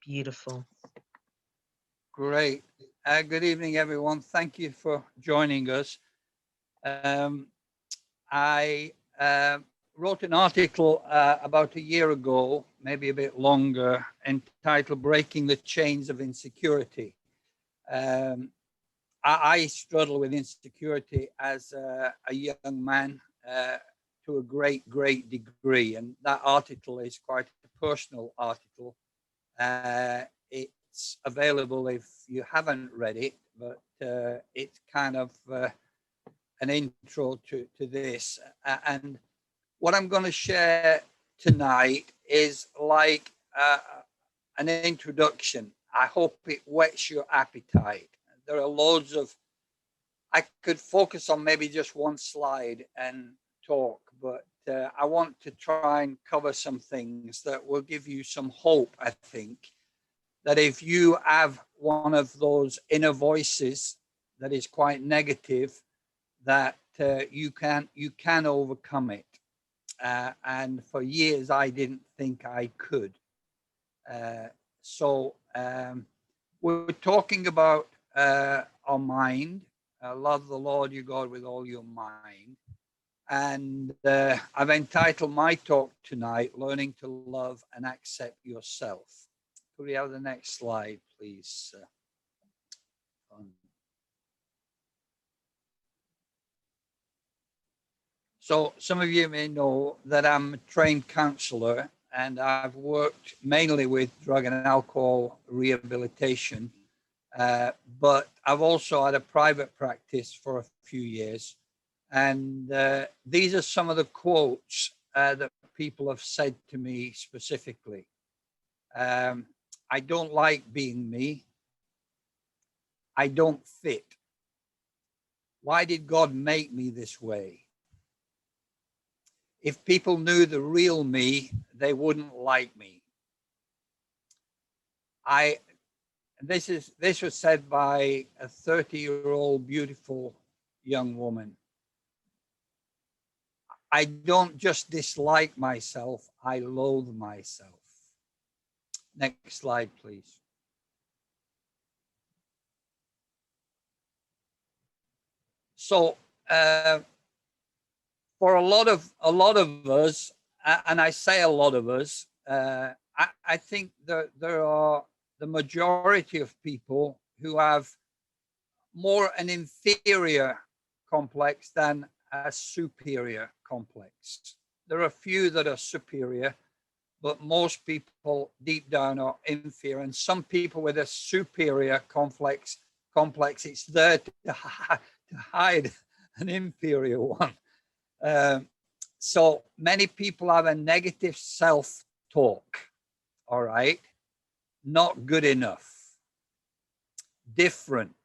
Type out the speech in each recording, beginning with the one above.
Beautiful. Great. Good evening, everyone. Thank you for joining us. Um, I wrote an article about a year ago, maybe a bit longer, entitled Breaking the Chains of Insecurity. Um, I struggle with insecurity as a young man to a great degree. And that article is quite a personal article. It's available if you haven't read it, but it's kind of an intro to this. And what I'm going to share tonight is like an introduction. I hope it whets your appetite. There are loads of, I could focus on maybe just one slide and talk, but I want to try and cover some things that will give you some hope, I think, that if you have one of those inner voices that is quite negative, that you can overcome it. And for years, I didn't think I could. So we're talking about our mind. Love the Lord your God with all your mind. And I've entitled my talk tonight, Learning to Love and Accept Yourself. Could we have the next slide, please? So some of you may know that I'm a trained counselor and I've worked mainly with drug and alcohol rehabilitation. But I've also had a private practice for a few years. And these are some of the quotes that people have said to me specifically. I don't like being me. I don't fit. Why did God make me this way? If people knew the real me, they wouldn't like me. This was said by a 30-year-old beautiful young woman. I don't just dislike myself, I loathe myself. Next slide, please. So for a lot of us, and I say a lot of us, I think that there are the majority of people who have more an inferior complex than a superior complex. There are a few that are superior, but most people deep down are inferior. And some people with a superior complex, it's there to hide an inferior one. So many people have a negative self-talk, all right? Not good enough, different,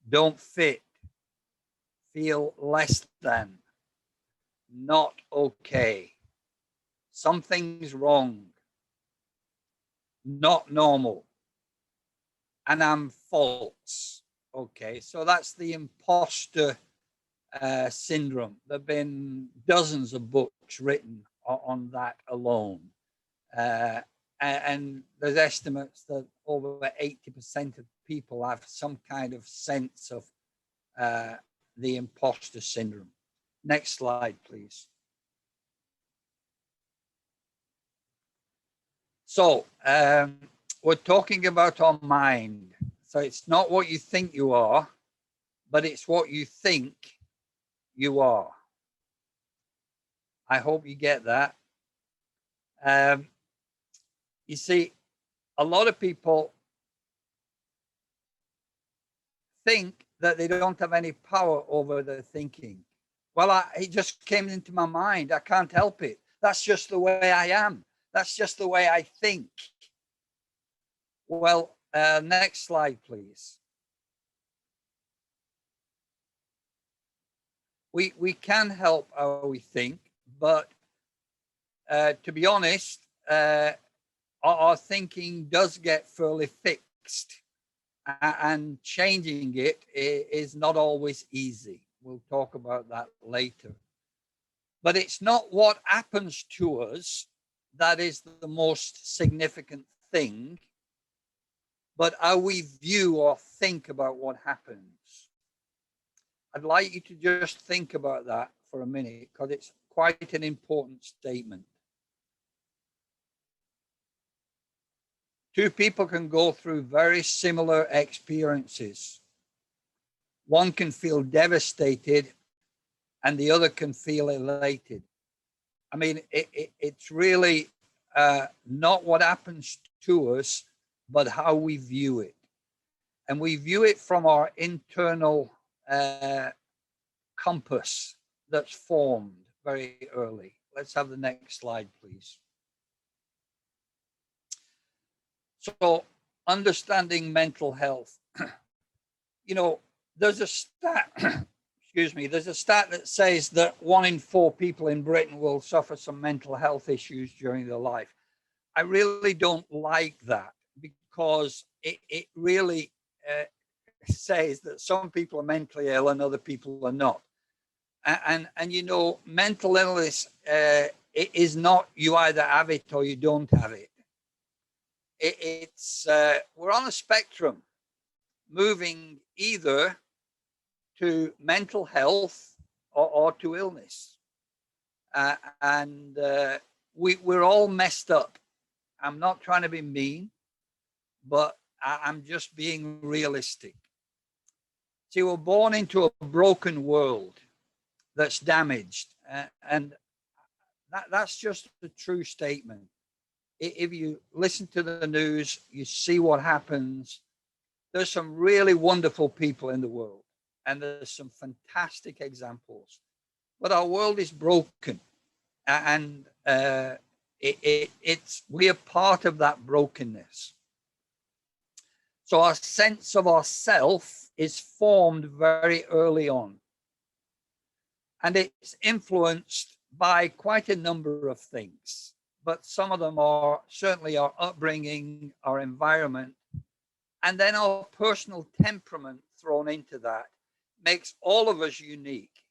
don't fit, feel less than, not okay, something's wrong, not normal, and I'm false. Okay, so that's the imposter syndrome. There have been dozens of books written on that alone. Uh, and there's estimates that over 80% of people have some kind of sense of the imposter syndrome. Next slide, please. So we're talking about our mind. So it's not what you think you are, but it's what you think you are. I hope you get that. You see, a lot of people think that they don't have any power over their thinking. Well, it just came into my mind. I can't help it. That's just the way I am. That's just the way I think. Well, next slide, please. We can help how we think, but to be honest, our thinking does get fairly fixed, and changing it is not always easy. We'll talk about that later. But it's not what happens to us, that is the most significant thing, but how we view or think about what happens. I'd like you to just think about that for a minute, because it's quite an important statement. Two people can go through very similar experiences. One can feel devastated and the other can feel elated. I mean, it's really not what happens to us, but how we view it. And we view it from our internal compass that's formed very early. Let's have the next slide, please. So, understanding mental health. You know, there's a stat, excuse me, there's a stat that says that 1 in 4 people in Britain will suffer some mental health issues during their life. I really don't like that, because it really says that some people are mentally ill and other people are not. And you know, mental illness it is not you either have it or you don't have it. It's we're on a spectrum, moving either to mental health or to illness. And we're all messed up. I'm not trying to be mean, but I'm just being realistic. See, we're born into a broken world that's damaged. And that's just a true statement. If you listen to the news, you see what happens. There's some really wonderful people in the world, and there's some fantastic examples. But our world is broken, and it's we are part of that brokenness. So our sense of ourself is formed very early on, and it's influenced by quite a number of things. But some of them are certainly our upbringing, our environment, and then our personal temperament thrown into that makes all of us unique.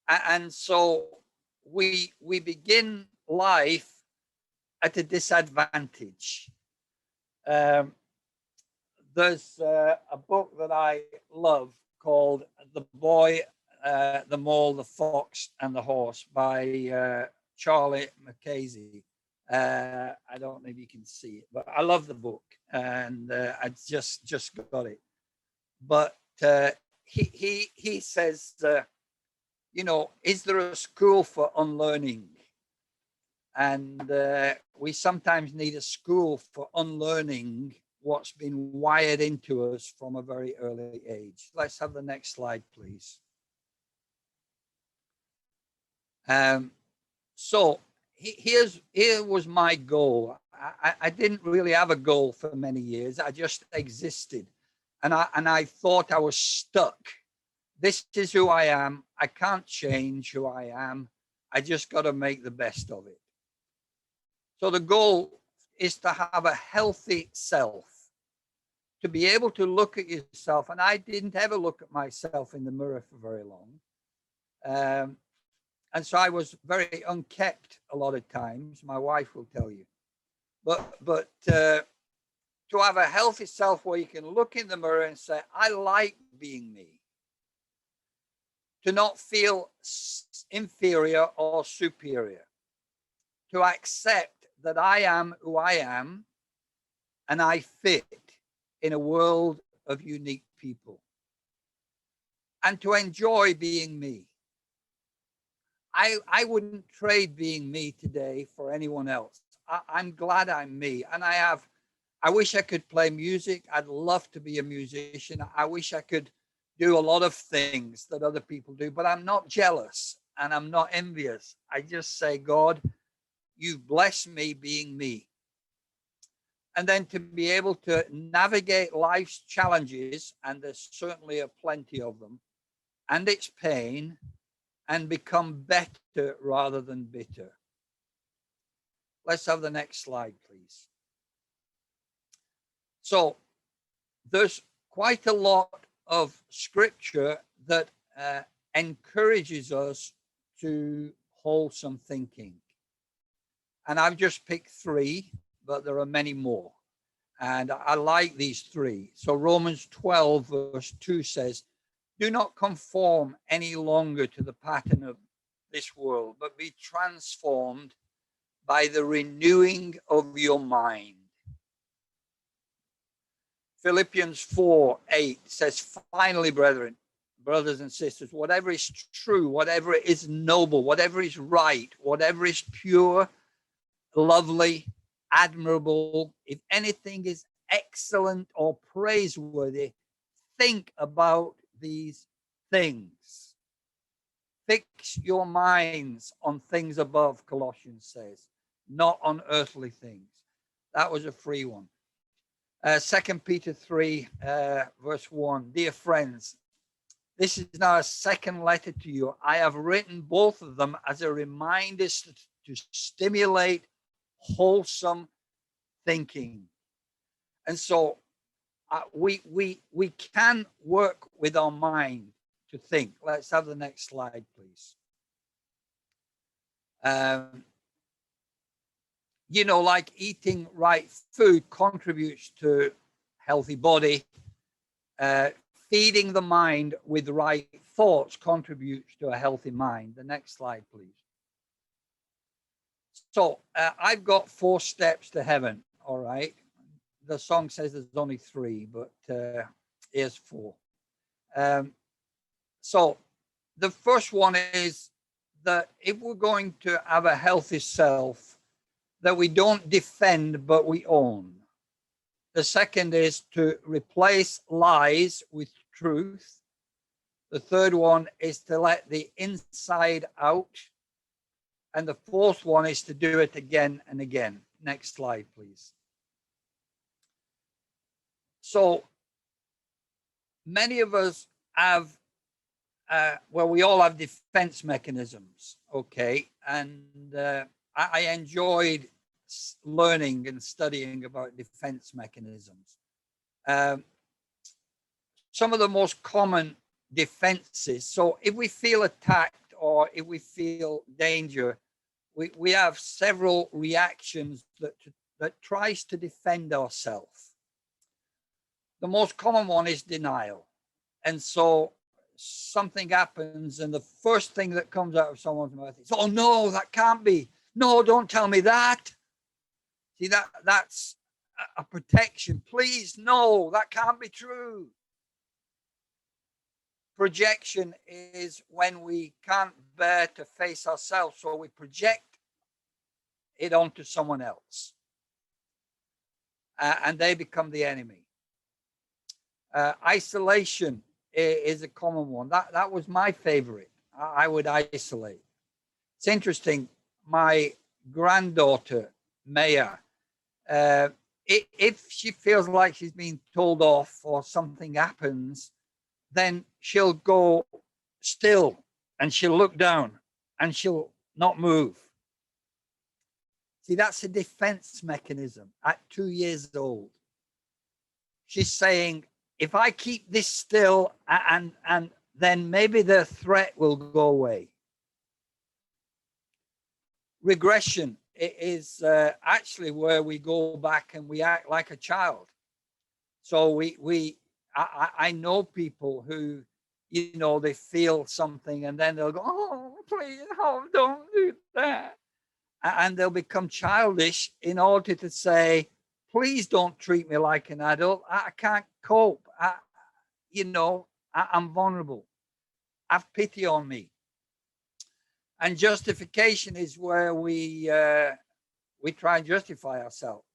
And so we begin life at a disadvantage. There's a book that I love called The Boy, the Mole, the Fox, and the Horse by Charlie Mackay. I don't know if you can see it, but I love the book, and I just got it. But he says, you know, is there a school for unlearning? And we sometimes need a school for unlearning what's been wired into us from a very early age. Let's have the next slide, please. So here was my goal. I didn't really have a goal for many years. I just existed, and I thought I was stuck. This is who I am. I can't change who I am. I just got to make the best of it. So the goal is to have a healthy self, to be able to look at yourself. And I didn't ever look at myself in the mirror for very long. And so I was very unkept a lot of times. My wife will tell you. But to have a healthy self where you can look in the mirror and say, I like being me. To not feel inferior or superior. To accept that I am who I am and I fit in a world of unique people. And to enjoy being me. I wouldn't trade being me today for anyone else. I'm glad I'm me. And I wish I could play music. I'd love to be a musician. I wish I could do a lot of things that other people do, but I'm not jealous and I'm not envious. I just say, God, you've blessed me being me. And then to be able to navigate life's challenges, and there's certainly plenty of them, and its pain, and become better rather than bitter. Let's have the next slide, please. So there's quite a lot of scripture that encourages us to wholesome thinking. And I've just picked three, but there are many more. And I like these three. So Romans 12, verse 2 says, do not conform any longer to the pattern of this world, but be transformed by the renewing of your mind. Philippians 4:8 says, finally, brethren, brothers and sisters, whatever is true, whatever is noble, whatever is right, whatever is pure, lovely, admirable, if anything is excellent or praiseworthy, think about these things. Fix your minds on things above, Colossians says, not on earthly things. That was a free one. 2 Peter 3, verse 1. Dear friends, this is now a second letter to you. I have written both of them as a reminder to stimulate wholesome thinking. And so we can work with our mind to think. Let's have the next slide, please. You know, like eating right food contributes to healthy body. Feeding the mind with right thoughts contributes to a healthy mind. The next slide, please. So I've got 4 steps to heaven. All right. The song says there's only 3, but here's 4. So the first one is that if we're going to have a healthy self, that we don't defend, but we own. The second is to replace lies with truth. The third one is to let the inside out. And the fourth one is to do it again and again. Next slide, please. So many of us have, well, we all have defense mechanisms, okay? And I enjoyed learning and studying about defense mechanisms. Some of the most common defenses. So if we feel attacked or if we feel danger, we have several reactions that tries to defend ourselves. The most common one is denial. And so something happens and the first thing that comes out of someone's mouth is, oh no, that can't be. No, don't tell me that. See, that's a protection. Please, no, that can't be true. Projection is when we can't bear to face ourselves, so we project it onto someone else. And they become the enemy. Isolation is a common one. That was my favorite. I would isolate. It's interesting. My granddaughter, Maya, if she feels like she's being told off or something happens, then she'll go still and she'll look down and she'll not move. See, that's a defense mechanism at 2 years old. She's saying, if I keep this still and then maybe the threat will go away. Regression is actually where we go back and we act like a child. So I know people who, you know, they feel something and then they'll go, oh, please, oh, don't do that. And they'll become childish in order to say, please don't treat me like an adult. I can't cope. I'm vulnerable. Have pity on me. And justification is where we try and justify ourselves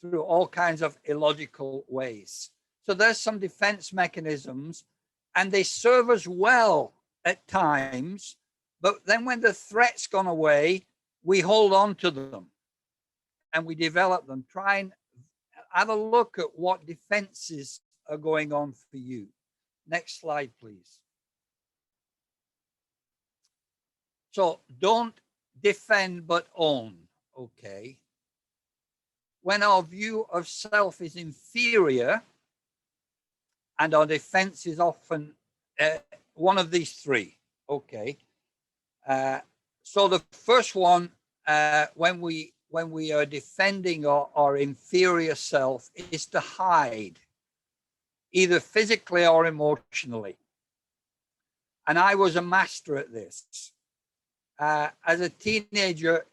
through all kinds of illogical ways. So there's some defense mechanisms, and they serve us well at times, but then when the threat's gone away, we hold on to them and we develop them. Try and have a look at what defenses are going on for you. Next slide, please. So don't defend, but own, okay? When our view of self is inferior, and our defense is often one of these 3, okay? So the first one when we are defending our inferior self is to hide, either physically or emotionally. And I was a master at this. As a teenager,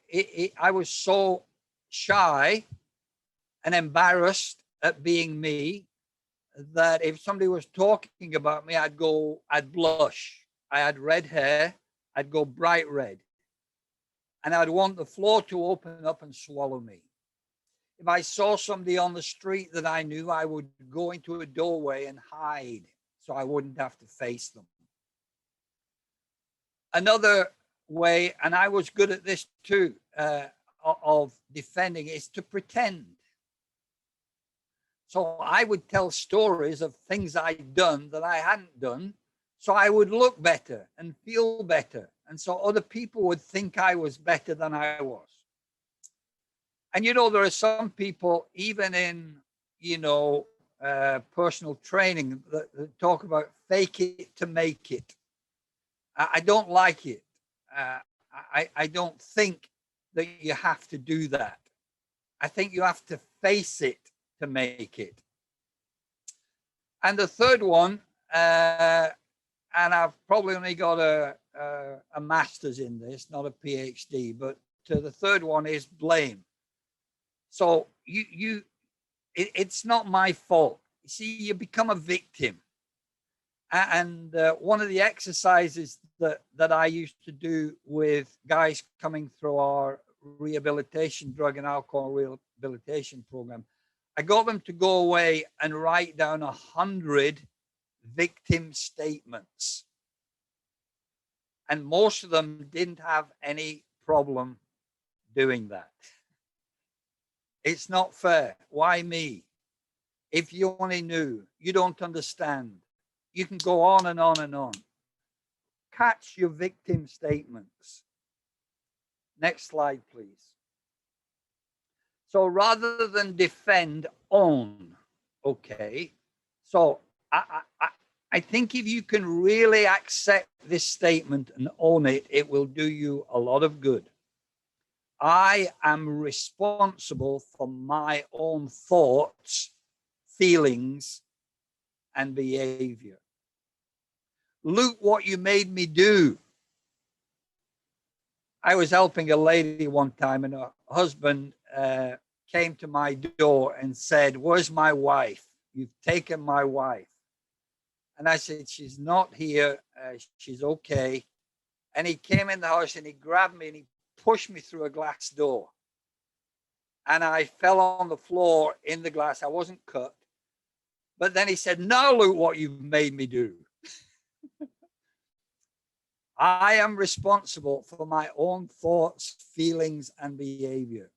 I was so shy and embarrassed at being me that if somebody was talking about me, I'd blush. I had red hair, I'd go bright red. And I'd want the floor to open up and swallow me. If I saw somebody on the street that I knew, I would go into a doorway and hide so I wouldn't have to face them. Another way, and I was good at this too, of defending, is to pretend. So I would tell stories of things I'd done that I hadn't done, so I would look better and feel better. And so other people would think I was better than I was. And, you know, there are some people, even in, personal training, that talk about fake it to make it. I don't like it. I don't think that you have to do that. I think you have to face it to make it. And the third one, and I've probably only got a master's in this, not a PhD, but the third one is blame. So it's not my fault. You see, you become a victim. And one of the exercises that I used to do with guys coming through our rehabilitation, drug and alcohol rehabilitation program, I got them to go away and write down 100 victim statements. And most of them didn't have any problem doing that. It's not fair. Why me? If you only knew, you don't understand. You can go on and on and on. Catch your victim statements. Next slide, please. So rather than defend, own. Okay. So I think if you can really accept this statement and own it, it will do you a lot of good. I am responsible for my own thoughts, feelings, and behavior. Look what you made me do. I was helping a lady one time, and her husband came to my door and said, "Where's my wife? You've taken my wife." And I said, "She's not here. She's okay." And he came in the house and he grabbed me and he pushed me through a glass door. And I fell on the floor in the glass. I wasn't cut. But then he said, "Now look what you've made me do." I am responsible for my own thoughts, feelings, and behavior.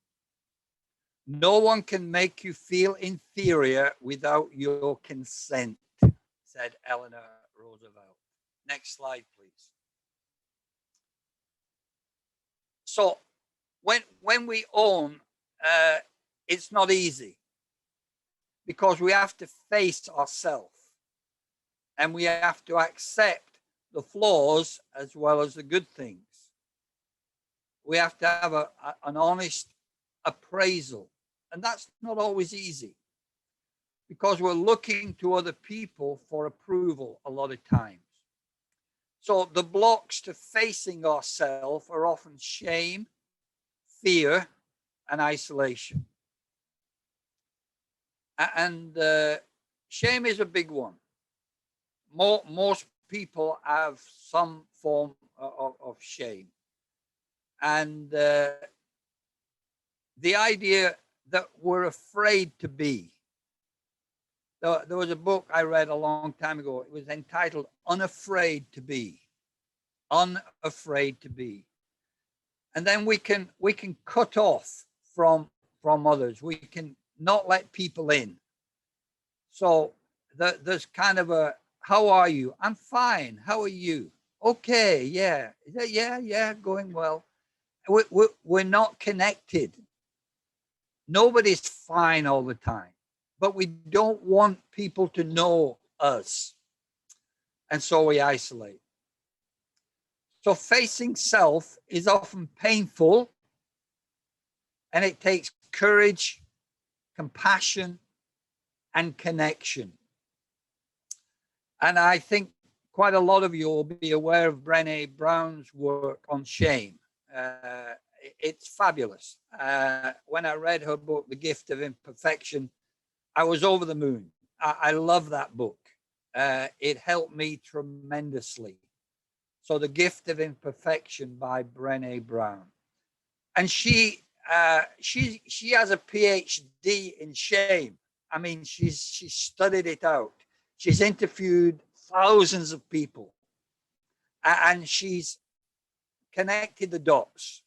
No one can make you feel inferior without your consent, said Eleanor Roosevelt. Next slide, please. So when we own, it's not easy because we have to face ourselves and we have to accept the flaws as well as the good things. We have to have an honest appraisal, and that's not always easy because we're looking to other people for approval a lot of times. So the blocks to facing ourselves are often shame, fear, and isolation. And shame is a big one. Most people have some form of shame. And the idea that we're afraid to be. There was a book I read a long time ago. It was entitled Unafraid to Be. Unafraid to Be. And then we can cut off from others. We can not let people in. So there's kind of a, how are you? I'm fine. How are you? Okay, yeah. Yeah, going well. We're not connected. Nobody's fine all the time, but we don't want people to know us. And so we isolate. So facing self is often painful and it takes courage, compassion, and connection. And I think quite a lot of you will be aware of Brené Brown's work on shame. It's fabulous. When I read her book, The Gift of Imperfection, I was over the moon. I love that book. It helped me tremendously. So, The Gift of Imperfection by Brené Brown. And she has a PhD in shame. I mean, she's studied it out. She's interviewed thousands of people, and she's connected the dots.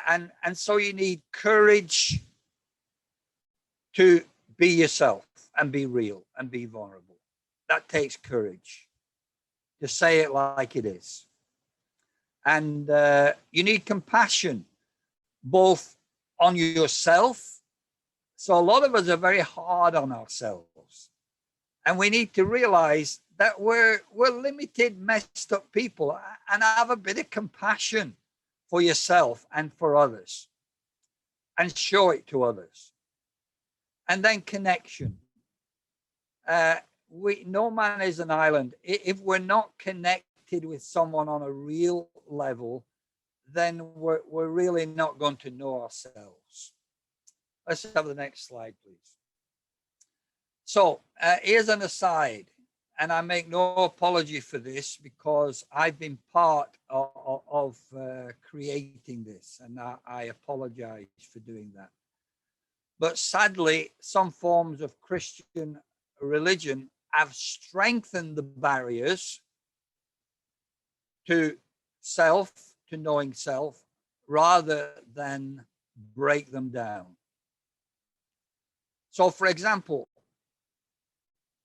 And so you need courage to be yourself and be real and be vulnerable. That takes courage to say it like it is. And you need compassion, both on yourself. So a lot of us are very hard on ourselves. And we need to realize that we're limited, messed up people, and have a bit of compassion for yourself and for others, and show it to others. And then connection. No man is an island. If we're not connected with someone on a real level, then we're really not going to know ourselves. Let's have the next slide, please. So here's an aside, and I make no apology for this because I've been part of creating this, and I apologize for doing that. But sadly, some forms of Christian religion have strengthened the barriers to self, to knowing self, rather than break them down. So, for example,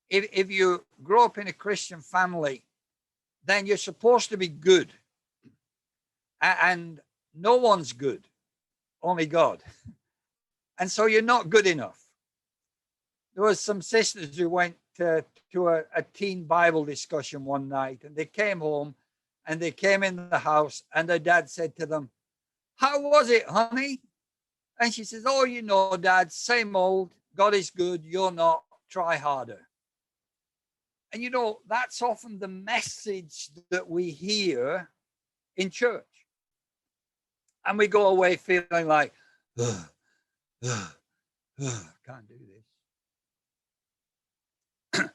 if you grow up in a Christian family, then you're supposed to be good. And no one's good, only God. And so you're not good enough. There was some sisters who went to a teen Bible discussion one night, and they came home and they came in the house, and their dad said to them, "How was it, honey?" And she says, "Oh, you know, Dad, same old. God is good. You're not. Try harder." And you know, that's often the message that we hear in church. And we go away feeling like, can't do this.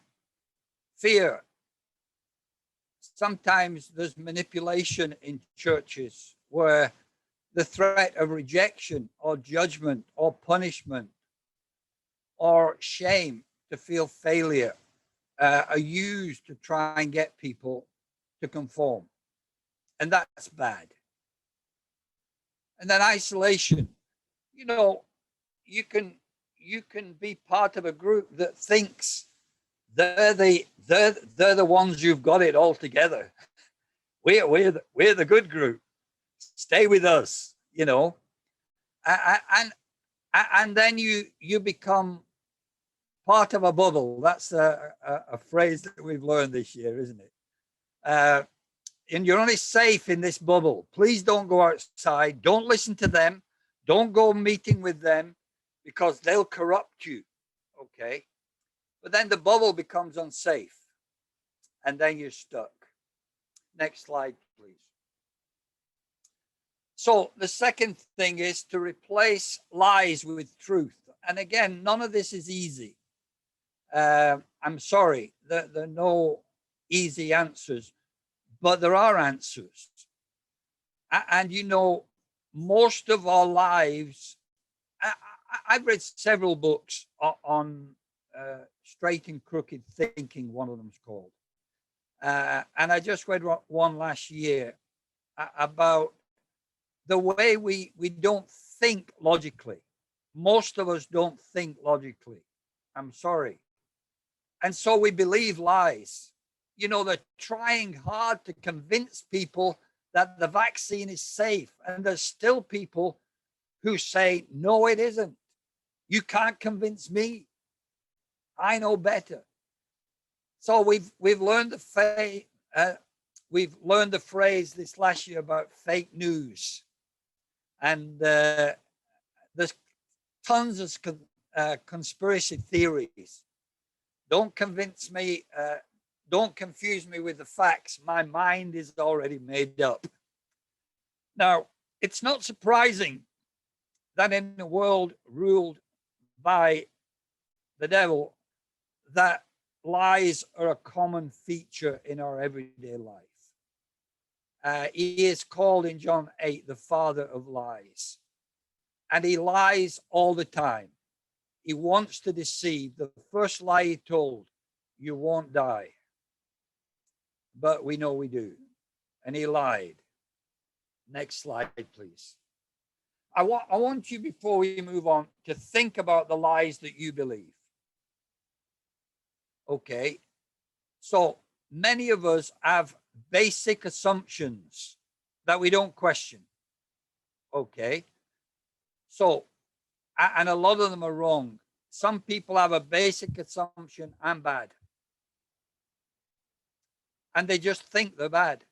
Fear. Sometimes there's manipulation in churches where the threat of rejection or judgment or punishment or shame to feel failure are used to try and get people to conform. And that's bad. And then isolation. You know, you can be part of a group that thinks they're the ones who've got it all together. We're the good group. Stay with us, you know. And then you become part of a bubble. That's a phrase that we've learned this year, isn't it? And you're only safe in this bubble. Please don't go outside. Don't listen to them. Don't go meeting with them because they'll corrupt you. Okay. But then the bubble becomes unsafe. And then you're stuck. Next slide, please. So the second thing is to replace lies with truth. And again, none of this is easy. I'm sorry, there are no easy answers, but there are answers. And you know, most of our lives, I've read several books on straight and crooked thinking, one of them's called. And I just read one last year about the way we don't think logically. Most of us don't think logically. I'm sorry. And so we believe lies. You know, they're trying hard to convince people that the vaccine is safe. And there's still people who say, no, it isn't. You can't convince me. I know better. So we've learned the phrase this last year about fake news. And There's tons of conspiracy theories. Don't convince me, don't confuse me with the facts. My mind is already made up. Now, it's not surprising that in a world ruled by the devil, that lies are a common feature in our everyday life. He is called in John 8 the father of lies. And he lies all the time. He wants to deceive. The first lie he told, you won't die. But we know we do. And he lied. Next slide, please. I want you, before we move on, to think about the lies that you believe. Okay. So many of us have basic assumptions that we don't question. Okay. So, and a lot of them are wrong. Some people have a basic assumption, I'm bad. And they just think they're bad.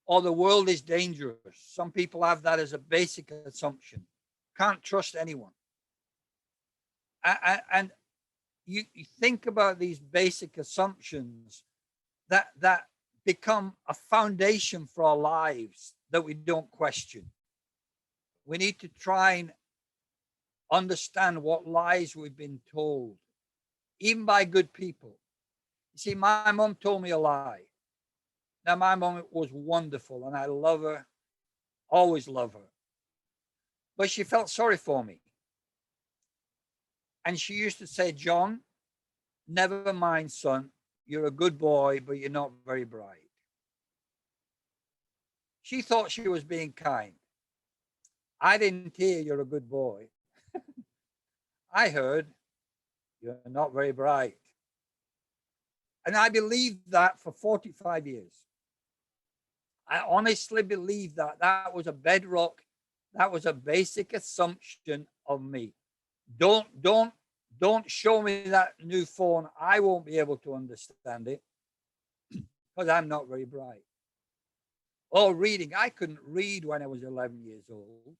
Or the world is dangerous. Some people have that as a basic assumption. Can't trust anyone. And you think about these basic assumptions that become a foundation for our lives that we don't question. We need to try and understand what lies we've been told, even by good people. You see, my mom told me a lie. Now, my mom was wonderful and I love her, always love her. But she felt sorry for me. And she used to say, John, never mind, son, you're a good boy, but you're not very bright. She thought she was being kind. I didn't hear you're a good boy. I heard you're not very bright. And I believed that for 45 years. I honestly believe that that was a bedrock. That was a basic assumption of me. Don't show me that new phone. I won't be able to understand it because I'm not very bright. Oh, reading. I couldn't read when I was 11 years old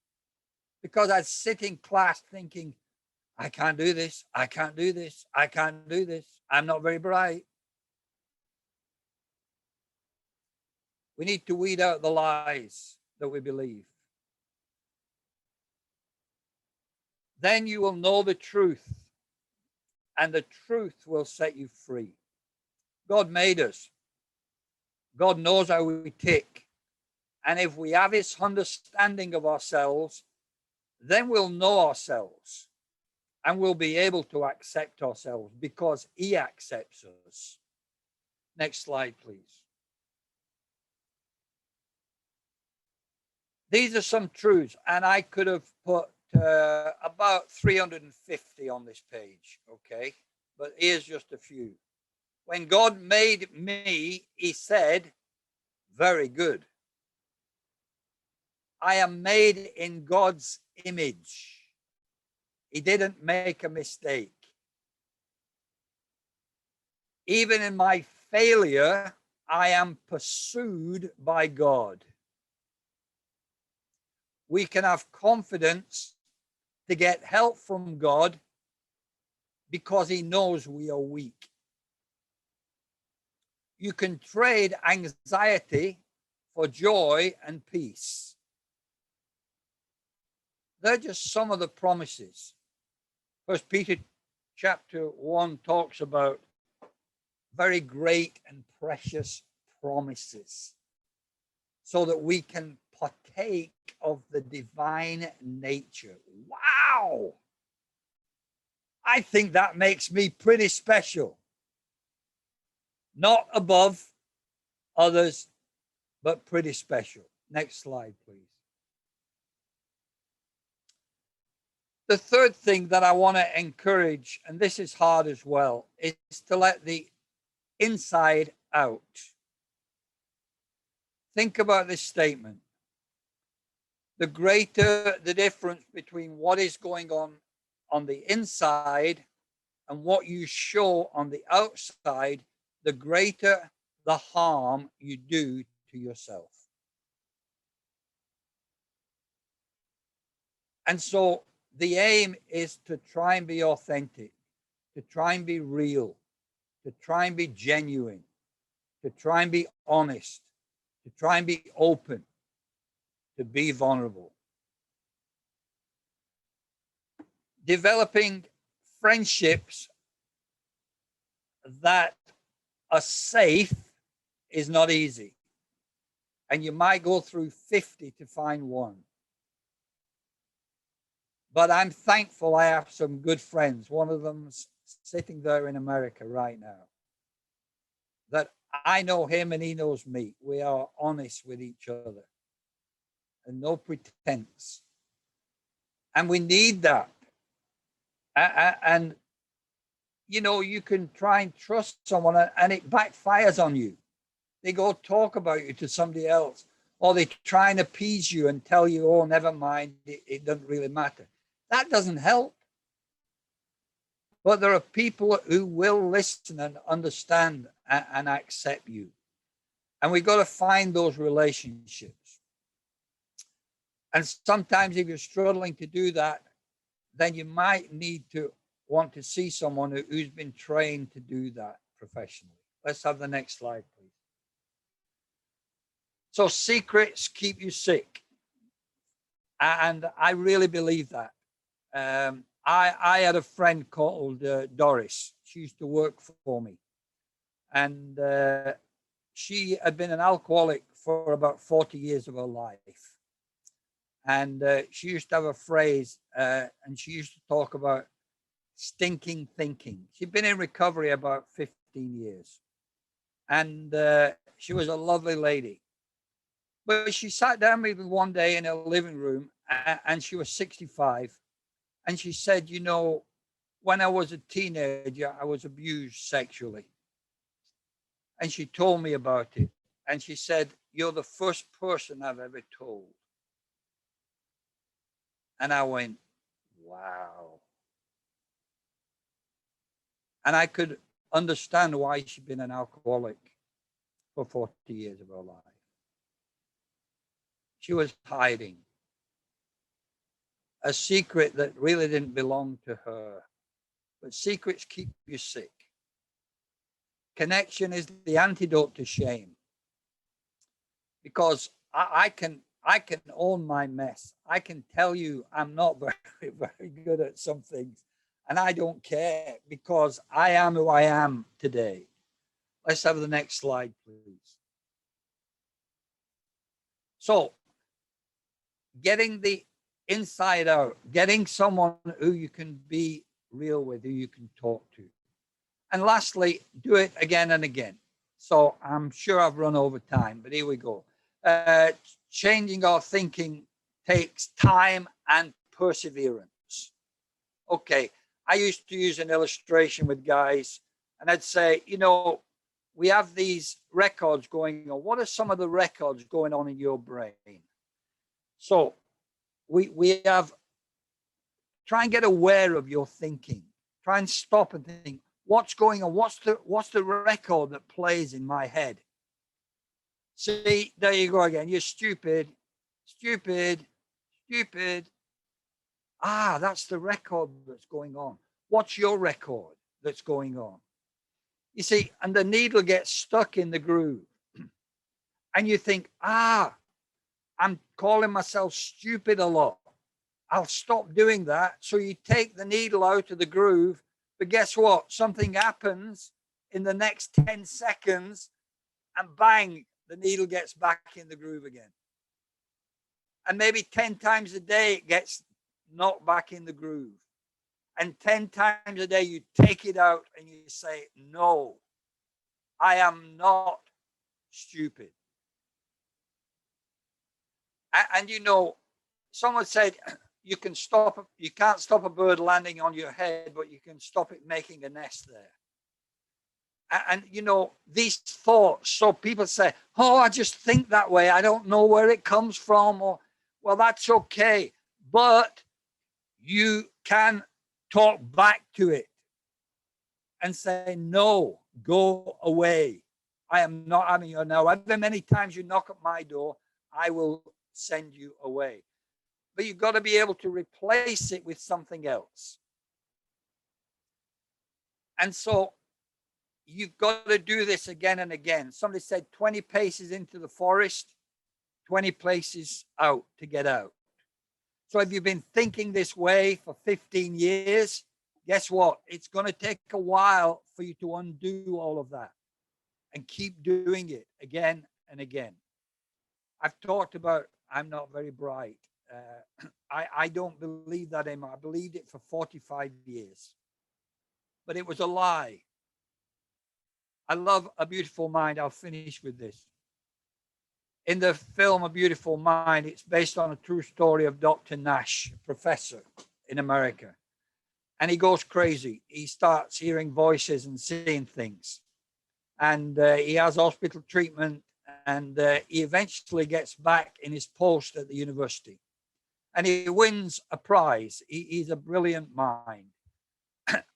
because I'd sit in class thinking, I can't do this. I can't do this. I can't do this. I'm not very bright. We need to weed out the lies that we believe. Then you will know the truth, and the truth will set you free. God made us. God knows how we tick. And if we have his understanding of ourselves, then we'll know ourselves and we'll be able to accept ourselves because he accepts us. Next slide, please. These are some truths, and I could have put about 350 on this page, okay? But here's just a few. When God made me, he said, very good. I am made in God's image. He didn't make a mistake. Even in my failure, I am pursued by God. We can have confidence to get help from God because he knows we are weak. You can trade anxiety for joy and peace. They're just some of the promises. First Peter chapter 1 talks about very great and precious promises so that we can partake of the divine nature. Wow! I think that makes me pretty special. Not above others, but pretty special. Next slide, please. The third thing that I want to encourage, and this is hard as well, is to let the inside out. Think about this statement. The greater the difference between what is going on the inside and what you show on the outside, the greater the harm you do to yourself. And so the aim is to try and be authentic, to try and be real, to try and be genuine, to try and be honest, to try and be open, to be vulnerable. Developing friendships that are safe is not easy. And you might go through 50 to find one. But I'm thankful I have some good friends. One of them's sitting there in America right now. That I know him and he knows me. We are honest with each other. And no pretense. And we need that. And you know, you can try and trust someone and it backfires on you. They go talk about you to somebody else, or they try and appease you and tell you, oh, never mind, it doesn't really matter. That doesn't help. But there are people who will listen and understand and accept you. And we've got to find those relationships. And sometimes if you're struggling to do that, then you might need to want to see someone who's been trained to do that professionally. Let's have the next slide, please. So secrets keep you sick. And I really believe that. I had a friend called Doris. She used to work for me. And she had been an alcoholic for about 40 years of her life. And she used to have a phrase, and she used to talk about stinking thinking. She'd been in recovery about 15 years. And she was a lovely lady. But she sat down with me one day in her living room, and she was 65. And she said, you know, when I was a teenager, I was abused sexually. And she told me about it. And she said, you're the first person I've ever told. And I went, wow. And I could understand why she'd been an alcoholic for 40 years of her life. She was hiding a secret that really didn't belong to her. But secrets keep you sick. Connection is the antidote to shame. Because I can own my mess. I can tell you I'm not very, very good at some things. And I don't care because I am who I am today. Let's have the next slide, please. So, getting the inside out, getting someone who you can be real with, who you can talk to. And lastly, do it again and again. So I'm sure I've run over time, but here we go. Changing our thinking takes time and perseverance. Okay, I used to use an illustration with guys, and I'd say, you know, we have these records going on. What are some of the records going on in your brain? So we have, try and get aware of your thinking. Try and stop and think, what's going on? What's the record that plays in my head? See, there you go again. You're stupid, stupid, stupid. Ah, that's the record that's going on. What's your record that's going on? You see, and the needle gets stuck in the groove. And you think, I'm calling myself stupid a lot. I'll stop doing that. So you take the needle out of the groove, but guess what? Something happens in the next 10 seconds and bang, the needle gets back in the groove again. And maybe 10 times a day it gets knocked back in the groove. And 10 times a day you take it out and you say, no, I am not stupid. And you know, someone said, you can't stop a bird landing on your head, but you can stop it making a nest there. And you know, these thoughts, so people say, oh, I just think that way. I don't know where it comes from. Or, well, that's okay. But you can talk back to it and say, no, go away. I am not having you now. However many times you knock at my door, I will send you away. but you've got to be able to replace it with something else. And so you've got to do this again and again. Somebody said 20 paces into the forest, 20 places out to get out. So if you've been thinking this way for 15 years, guess what? It's going to take a while for you to undo all of that and keep doing it again and again. I've talked about I'm not very bright. I don't believe that anymore. I believed it for 45 years, but it was a lie. I love A Beautiful Mind. I'll finish with this. In the film A Beautiful Mind, it's based on a true story of Dr. Nash, a professor in America. And he goes crazy. He starts hearing voices and seeing things. And he has hospital treatment, and he eventually gets back in his post at the university. And he wins a prize. He's a brilliant mind.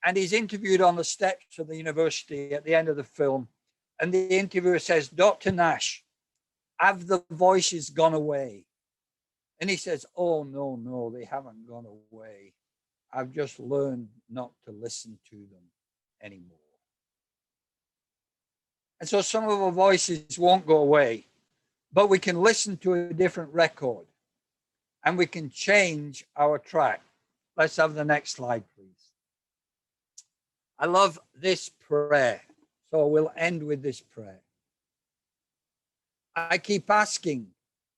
And he's interviewed on the steps of the university at the end of the film. And the interviewer says, Dr. Nash, have the voices gone away? And he says, oh, no, they haven't gone away. I've just learned not to listen to them anymore. And so some of our voices won't go away, but we can listen to a different record and we can change our track. Let's have the next slide, please. I love this prayer. So we'll end with this prayer. I keep asking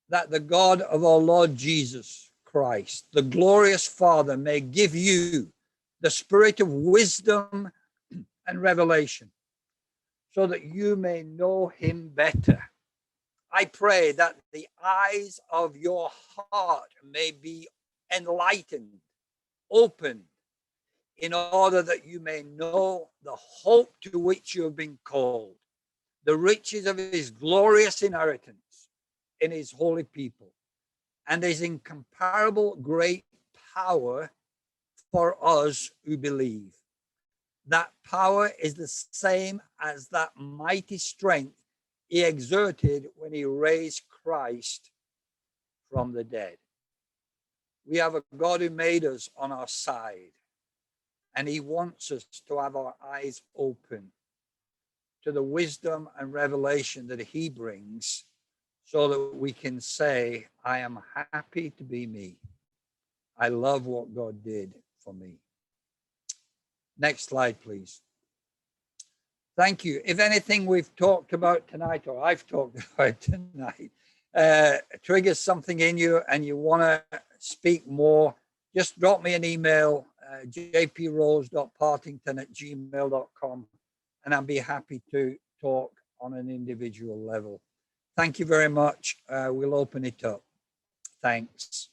that the God of our Lord Jesus Christ, the glorious Father, may give you the spirit of wisdom and revelation so that you may know him better. I pray that the eyes of your heart may be enlightened, opened, in order that you may know the hope to which you have been called, the riches of his glorious inheritance in his holy people, and his incomparable great power for us who believe. That power is the same as that mighty strength he exerted when he raised Christ from the dead. We have a God who made us on our side, and he wants us to have our eyes open to the wisdom and revelation that he brings so that we can say, I am happy to be me. I love what God did for me. Next slide, please. Thank you. If anything we've talked about tonight, or I've talked about tonight, triggers something in you and you want to speak more, just drop me an email, jprose.partington@gmail.com, and I'll be happy to talk on an individual level. Thank you very much. We'll open it up. Thanks.